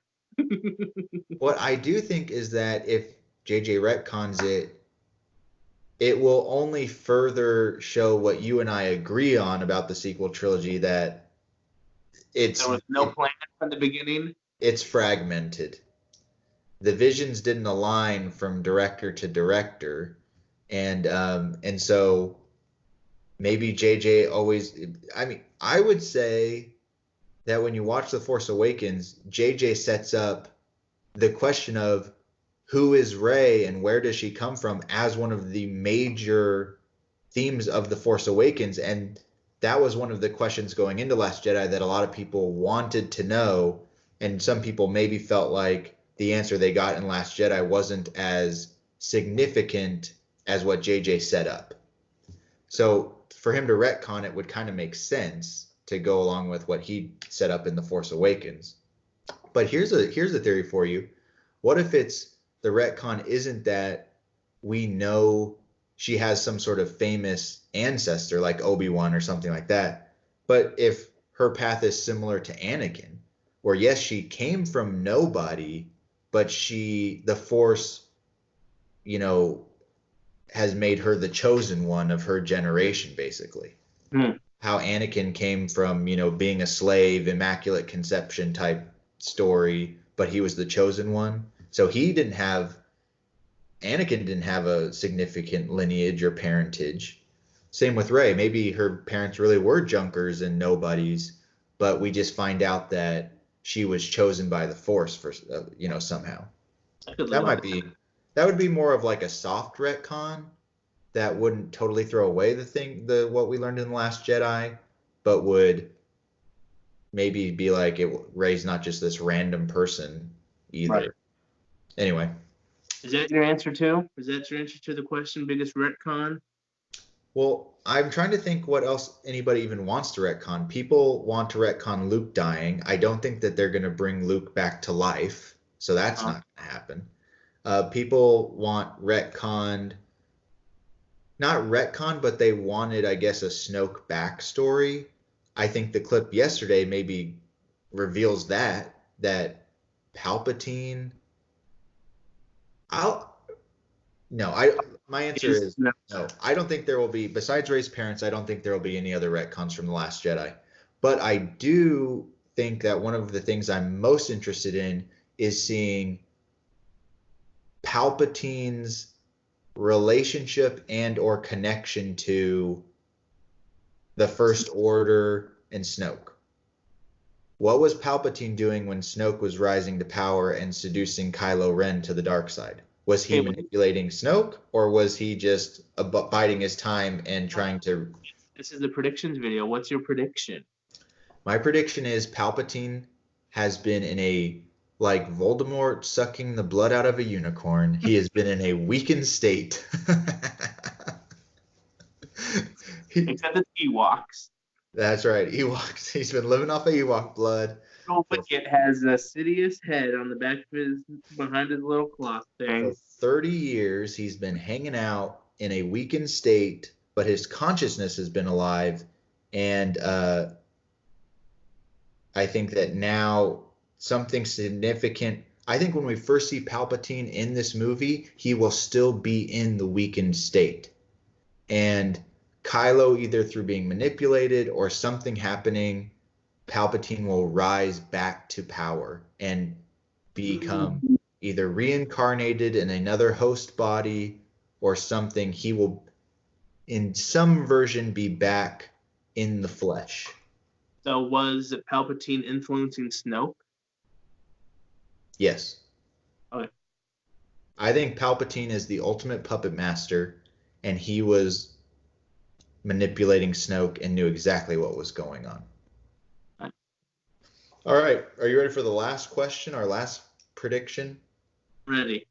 what I do think is that if JJ retcons it, it will only further show what you and I agree on about the sequel trilogy, that There it's was no plan from the beginning. it's fragmented. The visions didn't align from director to director, and so maybe JJ always. I mean, I would say that when you watch The Force Awakens, JJ sets up the question of who is Rey and where does she come from as one of the major themes of The Force Awakens. And that was one of the questions going into Last Jedi that a lot of people wanted to know. And some people maybe felt like the answer they got in Last Jedi wasn't as significant as what JJ set up. So for him to retcon it would kind of make sense to go along with what he set up in The Force Awakens. But here's a theory for you. What if it's the retcon isn't that we know she has some sort of famous ancestor like Obi-Wan or something like that, but if her path is similar to Anakin, where yes, she came from nobody, but the Force, you know, has made her the chosen one of her generation, basically. Hmm. How Anakin came from, being a slave, immaculate conception type story, but he was the chosen one. So Anakin didn't have a significant lineage or parentage. Same with Rey. Maybe her parents really were junkers and nobodies, but we just find out that she was chosen by the Force for, somehow. I could live That on might be, that would be more of like a soft retcon that wouldn't totally throw away what we learned in The Last Jedi, but would maybe be like Rey's not just this random person either. Right. Anyway, Is that your answer too? Is that your answer to the question? Biggest retcon? well, I'm trying to think what else anybody even wants to retcon. People want to retcon Luke dying. I don't think that they're going to bring Luke back to life, so that's not going to happen. People want retconned, not retcon, but they wanted, I guess, a Snoke backstory. I think the clip yesterday maybe reveals that Palpatine. I'll no, I my answer is No. no. I don't think there will be, besides Rey's parents, I don't think there will be any other retcons from The Last Jedi. But I do think that one of the things I'm most interested in is seeing Palpatine's relationship and or connection to the First Order and Snoke. What was Palpatine doing when Snoke was rising to power and seducing Kylo Ren to the dark side? Was he manipulating Snoke, or was he just biding his time and trying to... This is the predictions video. What's your prediction? My prediction is Palpatine has been in a, like Voldemort sucking the blood out of a unicorn, he has been in a weakened state. Except it's Ewoks. That's right, Ewoks. He's been living off of Ewok blood. Oh, Wicket has a Sidious head on the back of behind his little cloth thing. For 30 years, he's been hanging out in a weakened state, but his consciousness has been alive. And I think that now something significant. I think when we first see Palpatine in this movie, he will still be in the weakened state. And Kylo, either through being manipulated or something happening, Palpatine will rise back to power and become either reincarnated in another host body or something. He will, in some version, be back in the flesh. So was Palpatine influencing Snoke? Yes. Okay. I think Palpatine is the ultimate puppet master, and he was manipulating Snoke and knew exactly what was going on. All right. Are you ready for the last question, our last prediction? Ready.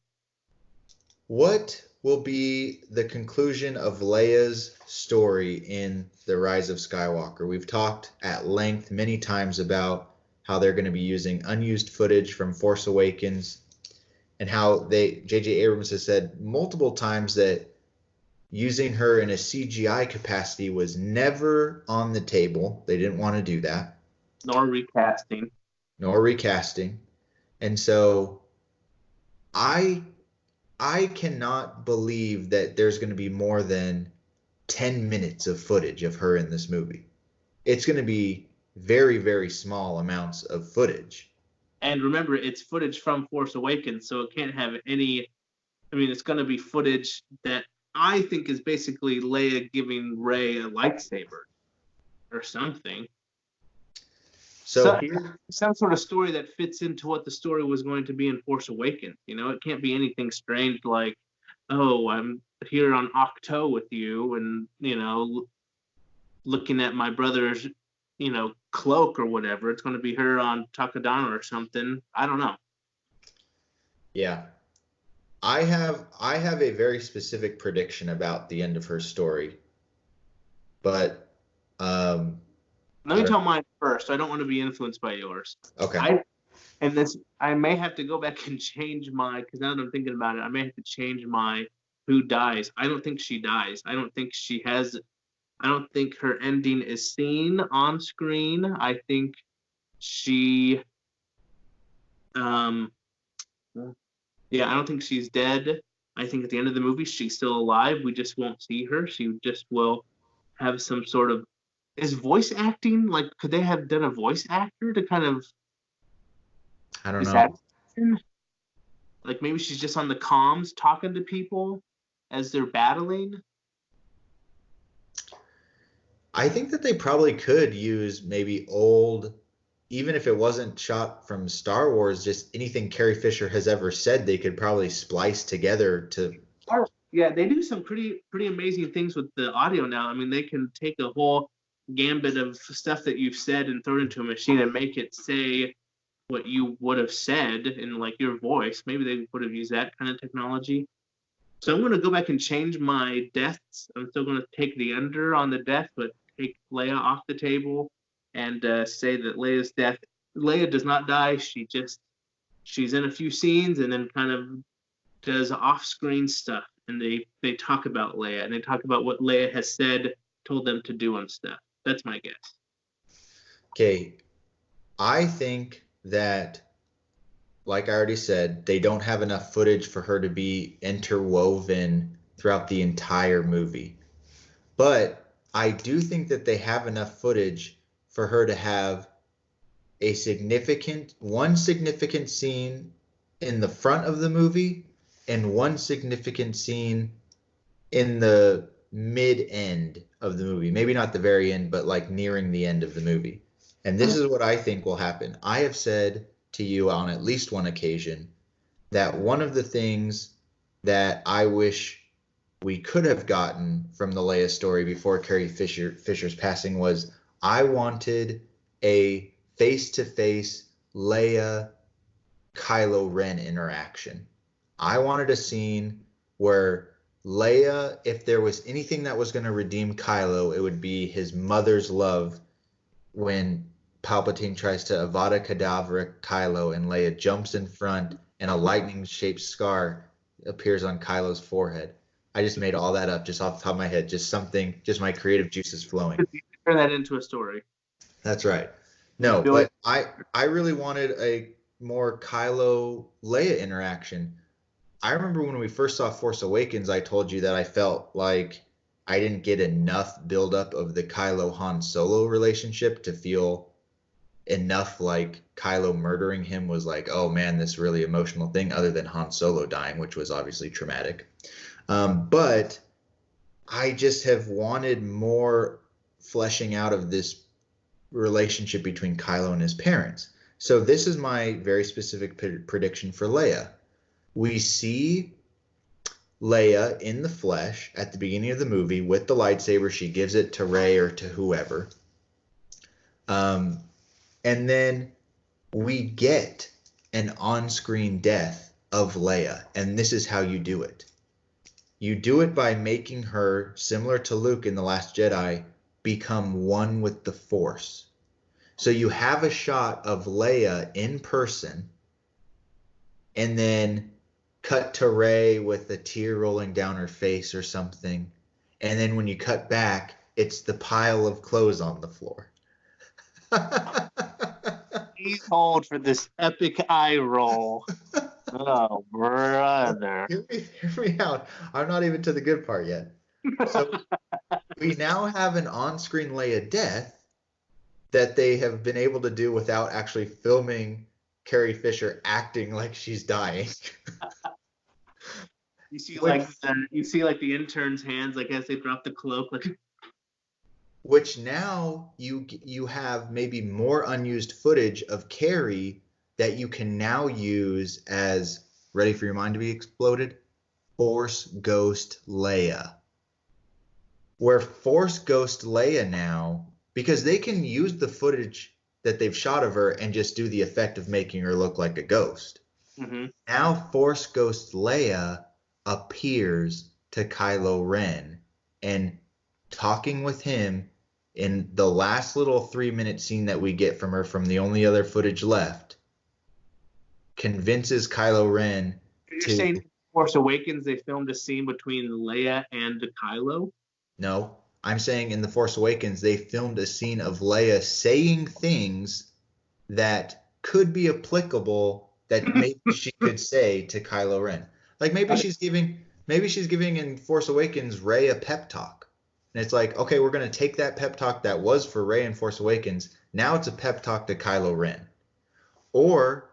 What will be the conclusion of Leia's story in The Rise of Skywalker? We've talked at length many times about how they're going to be using unused footage from Force Awakens and how J.J. Abrams has said multiple times that using her in a CGI capacity was never on the table. They didn't want to do that. Nor recasting. Nor recasting. And so I cannot believe that there's going to be more than 10 minutes of footage of her in this movie. It's going to be very, very small amounts of footage. And remember, it's footage from Force Awakens, so it can't have any. I mean, it's going to be footage that I think is basically Leia giving Rey a lightsaber or something. So some sort of story that fits into what the story was going to be in Force Awakens. You know, it can't be anything strange like, oh, I'm here on Octo with you, and looking at my brother's, cloak or whatever. It's going to be her on Takadana or something. I don't know. Yeah. I have a very specific prediction about the end of her story. But let me tell mine first. I don't want to be influenced by yours. Okay. I may have to go back and change my, because now that I'm thinking about it, I may have to change my who dies. I don't think she dies. I don't think her ending is seen on screen. I think she, I don't think she's dead. I think at the end of the movie, she's still alive. We just won't see her. She just will have some sort of, is voice acting, like, could they have done a voice actor to kind of, I don't know. Like maybe she's just on the comms talking to people as they're battling. I think that they probably could use maybe old, even if it wasn't shot from Star Wars, just anything Carrie Fisher has ever said, they could probably splice together to. Yeah, they do some pretty amazing things with the audio now. I mean, they can take a whole gambit of stuff that you've said and throw it into a machine and make it say what you would have said in like your voice. Maybe they would have used that kind of technology. So I'm going to go back and change my deaths. I'm still going to take the under on the death, but take Leia off the table and say that Leia does not die. She's in a few scenes and then kind of does off-screen stuff. And they talk about Leia and they talk about what Leia has said, told them to do and stuff. That's my guess. Okay. I think that, like I already said, they don't have enough footage for her to be interwoven throughout the entire movie. But I do think that they have enough footage for her to have one significant scene in the front of the movie and one significant scene in the mid-end of the movie. Maybe not the very end, but like nearing the end of the movie. And this is what I think will happen. I have said to you on at least one occasion that one of the things that I wish we could have gotten from the Leia story before Carrie Fisher's passing was I wanted a face-to-face Leia Kylo Ren interaction. I wanted a scene where Leia, if there was anything that was going to redeem Kylo, it would be his mother's love when Palpatine tries to Avada Kedavra Kylo and Leia jumps in front and a lightning-shaped scar appears on Kylo's forehead. I just made all that up just off the top of my head. Just my creative juices flowing. Turn that into a story. That's right. No, but I really wanted a more Kylo Leia interaction. I remember when we first saw Force Awakens, I told you that I felt like I didn't get enough buildup of the Kylo Han Solo relationship to feel enough like Kylo murdering him was like, oh man, this really emotional thing, other than Han Solo dying, which was obviously traumatic. But I just have wanted more fleshing out of this relationship between Kylo and his parents. So this is my very specific prediction for Leia. We see Leia in the flesh at the beginning of the movie with the lightsaber. She gives it to Rey or to whoever. And then we get an on-screen death of Leia. And this is how you do it. You do it by making her, similar to Luke in The Last Jedi, become one with the Force. So you have a shot of Leia in person, and then cut to Rey with a tear rolling down her face or something. And then when you cut back, it's the pile of clothes on the floor. Please hold for this epic eye roll. Oh, brother. Hear me out. I'm not even to the good part yet. So we now have an on-screen Leia death that they have been able to do without actually filming Carrie Fisher acting like she's dying. You see, like the intern's hands, like as they drop the cloak, like. Which now you have maybe more unused footage of Carrie that you can now use as, ready for your mind to be exploded, Force Ghost Leia. Where Force Ghost Leia now, because they can use the footage that they've shot of her and just do the effect of making her look like a ghost. Mm-hmm. Now Force Ghost Leia appears to Kylo Ren and talking with him in the last little 3-minute scene that we get from her from the only other footage left, convinces Kylo Ren You're saying Force Awakens, they filmed a scene between Leia and Kylo? No, I'm saying in The Force Awakens, they filmed a scene of Leia saying things that could be applicable that maybe she could say to Kylo Ren. Like maybe she's giving in Force Awakens Rey a pep talk. And it's like, okay, we're going to take that pep talk that was for Rey in Force Awakens. Now it's a pep talk to Kylo Ren. Or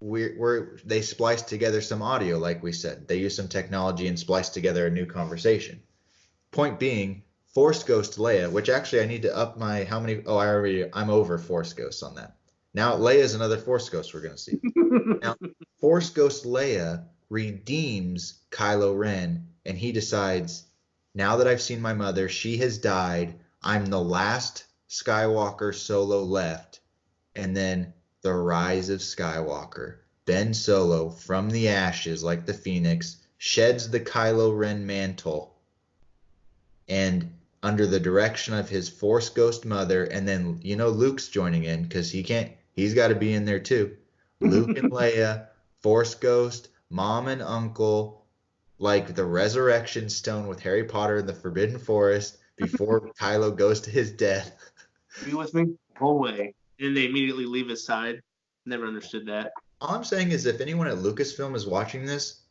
they spliced together some audio, like we said. They used some technology and spliced together a new conversation. Point being, Force Ghost Leia, which actually I need to up my I'm over Force Ghosts on that. Now Leia is another Force Ghost we're going to see. Now, Force Ghost Leia redeems Kylo Ren, and he decides, now that I've seen my mother, she has died. I'm the last Skywalker Solo left. And then the rise of Skywalker. Ben Solo, from the ashes like the phoenix, sheds the Kylo Ren mantle. And under the direction of his Force Ghost mother, and then, Luke's joining in because he's got to be in there too. Luke and Leia, Force Ghost, Mom and Uncle, like the Resurrection Stone with Harry Potter in the Forbidden Forest before Kylo goes to his death. Are you with me? Whole way. And they immediately leave his side. Never understood that. All I'm saying is if anyone at Lucasfilm is watching this,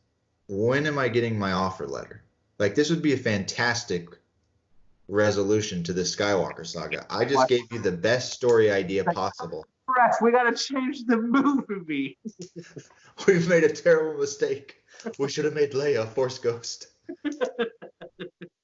when am I getting my offer letter? Like, this would be a fantastic resolution to the Skywalker saga. I just gave you the best story idea possible. Press, we gotta change the movie. We've made a terrible mistake. We should have made Leia a Force Ghost.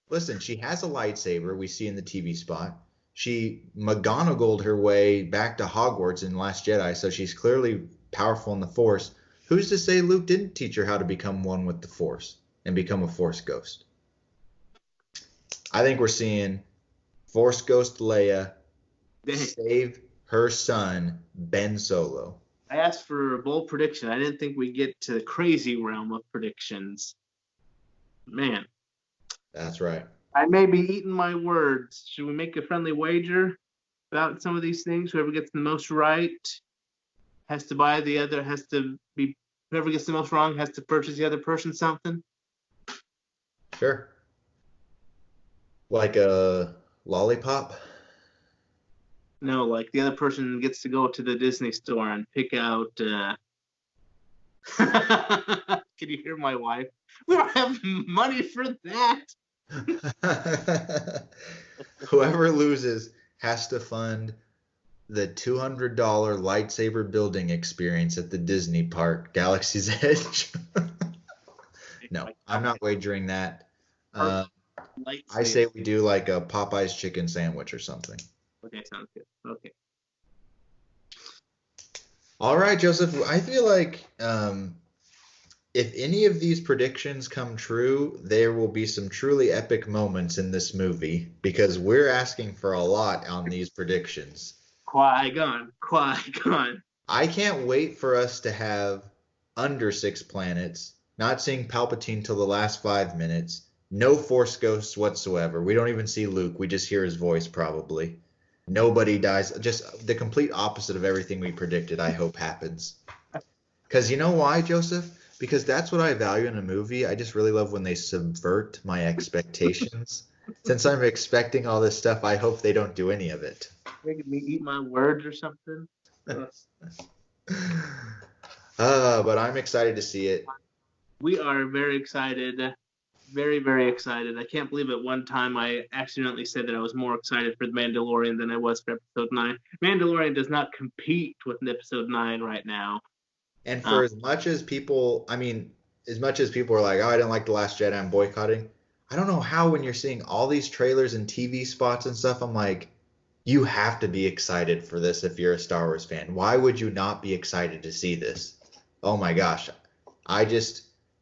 Listen, she has a lightsaber we see in the TV spot. She McGonagalled her way back to Hogwarts in Last Jedi, so she's clearly powerful in the Force. Who's to say Luke didn't teach her how to become one with the Force and become a Force Ghost? I think we're seeing Force Ghost Leia save her son, Ben Solo. I asked for a bold prediction. I didn't think we'd get to the crazy realm of predictions. Man. That's right. I may be eating my words. Should we make a friendly wager about some of these things? Whoever gets the most right has to buy the other, whoever gets the most wrong has to purchase the other person something? Sure. Like a lollipop? No, like the other person gets to go to the Disney store and pick out. Can you hear my wife? We don't have money for that. Whoever loses has to fund the $200 lightsaber building experience at the Disney park, Galaxy's Edge. No, I'm not wagering that. I say we do like a Popeye's chicken sandwich or something. Okay, sounds good. Okay. All right, Joseph. I feel like if any of these predictions come true, there will be some truly epic moments in this movie because we're asking for a lot on these predictions. Qui-Gon. I can't wait for us to have under 6 planets, not seeing Palpatine till the last 5 minutes, no Force ghosts whatsoever. We don't even see Luke. We just hear his voice probably. Nobody dies. Just the complete opposite of everything we predicted, I hope happens. Because you know why, Joseph? because that's what I value in a movie. I just really love when they subvert my expectations. Since I'm expecting all this stuff, I hope they don't do any of it. Making me eat my words or something. But I'm excited to see it. We are very excited. Very, very excited. I can't believe at one time I accidentally said that I was more excited for The Mandalorian than I was for Episode 9. Mandalorian does not compete with Episode 9 right now. And for as much as people are like, oh, I didn't like The Last Jedi, I'm boycotting. I don't know how when you're seeing all these trailers and TV spots and stuff, I'm like, you have to be excited for this if you're a Star Wars fan. Why would you not be excited to see this? Oh my gosh.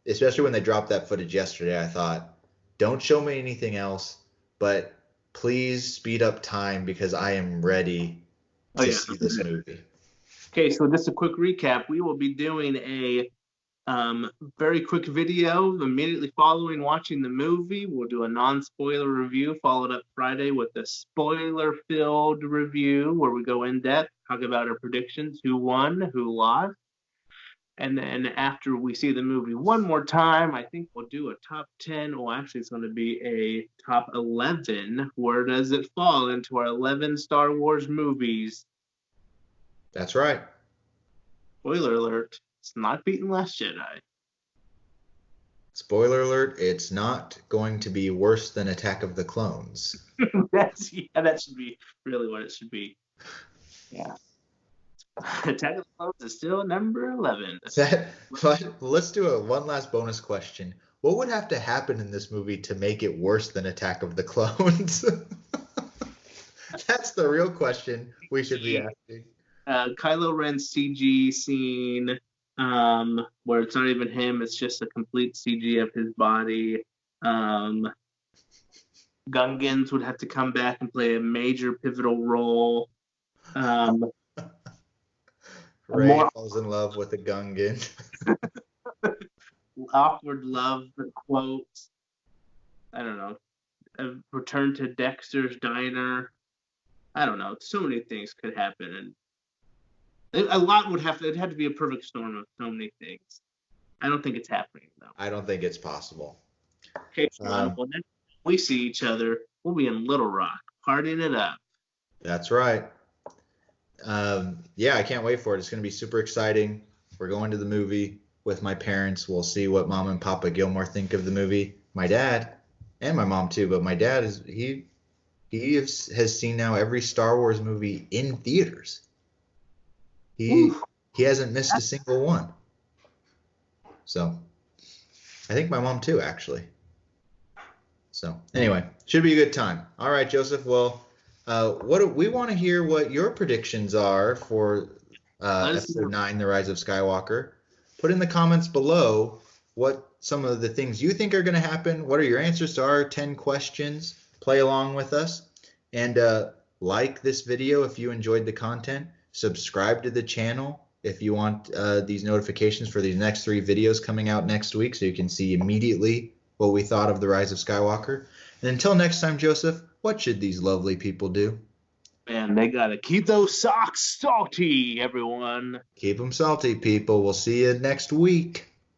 Especially when they dropped that footage yesterday, I thought, don't show me anything else, but please speed up time because I am ready to see this movie. Okay, so just a quick recap. We will be doing a very quick video immediately following watching the movie. We'll do a non-spoiler review, followed up Friday with a spoiler-filled review where we go in depth, talk about our predictions, who won, who lost. And then after we see the movie one more time, I think we'll do a top 10. Well, actually, it's going to be a top 11. Where does it fall into our 11 Star Wars movies? That's right. Spoiler alert, it's not beating Last Jedi. Spoiler alert, it's not going to be worse than Attack of the Clones. That should be really what it should be. Yeah. Attack of the Clones is still number 11. But let's do one last bonus question. What would have to happen in this movie to make it worse than Attack of the Clones? That's the real question we should be asking. Kylo Ren's CG scene, where it's not even him, it's just a complete CG of his body. Gungans would have to come back and play a major pivotal role. Rey falls in love with a Gungan. Awkward love quotes. I don't know. A return to Dexter's Diner. I don't know. So many things could happen, and a lot would have to. It'd have to be a perfect storm of so many things. I don't think it's happening though. I don't think it's possible. Okay, so well, next time we see each other, we'll be in Little Rock, partying it up. That's right. Yeah, I can't wait for it. It's going to be super exciting. We're going to the movie with my parents. We'll see what Mom and Papa Gilmore think of the movie. My dad and my mom too, but my dad has seen now every Star Wars movie in theaters. He hasn't missed a single one. So I think my mom too, actually. So anyway, should be a good time. All right, Joseph. Well, we want to hear what your predictions are for Episode 9, The Rise of Skywalker. Put in the comments below what some of the things you think are going to happen. What are your answers to our 10 questions? Play along with us. And like this video if you enjoyed the content. Subscribe to the channel if you want these notifications for these next 3 videos coming out next week so you can see immediately what we thought of The Rise of Skywalker. And until next time, Joseph, what should these lovely people do? Man, they got to keep those socks salty, everyone. Keep them salty, people. We'll see you next week.